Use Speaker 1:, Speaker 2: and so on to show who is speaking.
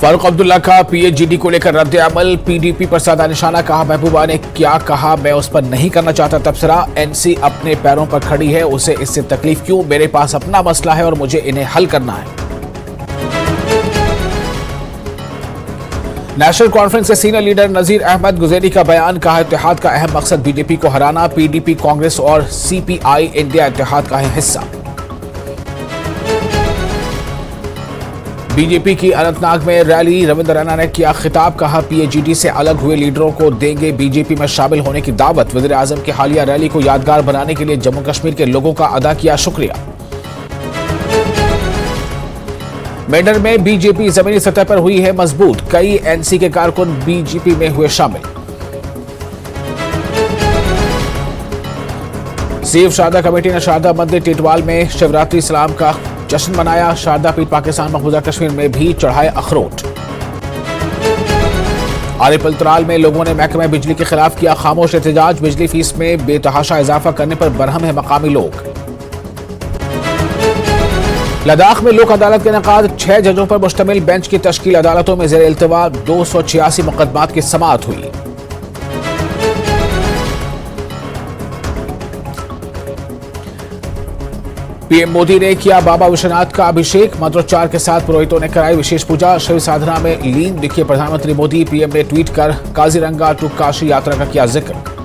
Speaker 1: फारूक अब्दुल्ला का पीएचईडी को लेकर रद्द अमल। पीडीपी पर साधा निशाना, कहा महबूबा ने क्या कहा मैं उस पर नहीं करना चाहता तबसरा। एनसी अपने पैरों पर खड़ी है, उसे इससे तकलीफ क्यों, मेरे पास अपना मसला है और मुझे इन्हें हल करना है। नेशनल कॉन्फ्रेंस के सीनियर लीडर नजीर अहमद गुजैरी का बयान, कहा इत्तेहाद का अहम मकसद बीजेपी को हराना। पीडीपी कांग्रेस और सीपीआई इंडिया इत्तेहाद का है हिस्सा। बीजेपी की अनंतनाग में रैली, रविंद्र रैना ने किया खिताब, कहा पीएचईडी से अलग हुए लीडरों को देंगे बीजेपी में शामिल होने की दावत। वज़ीर आज़म की हालिया रैली को यादगार बनाने के लिए जम्मू कश्मीर के लोगों का अदा किया शुक्रिया। मेंढर में बीजेपी जमीनी सतह पर हुई है मजबूत, कई एनसी के कारकुन बीजेपी में हुए शामिल। सीएफ शारदा कमेटी ने शारदा मंदिर टिटवाल में शिवरात्रि सलाम का जश्न मनाया। शारदा पीठ पाकिस्तान मकबूजा कश्मीर में भी चढ़ाए अखरोट। आरिफ अल्तराल में लोगों ने महकमे बिजली के खिलाफ किया खामोश एहतजाज। बिजली फीस में बेतहाशा इजाफा करने पर बरहम है मकामी लोग। लद्दाख में लोक अदालत के इनेकाद, 6 जजों पर मुश्तमिल बेंच की तश्कील। अदालतों में ज़ेर इल्तिवा 286 मुकदमात की समाअत हुई। पीएम मोदी ने किया बाबा विश्वनाथ का अभिषेक। मंत्रोच्चार के साथ पुरोहितों ने कराई विशेष पूजा। शिव साधना में लीन दिखे प्रधानमंत्री मोदी। पीएम ने ट्वीट कर काजीरंगा टू काशी यात्रा का किया जिक्र।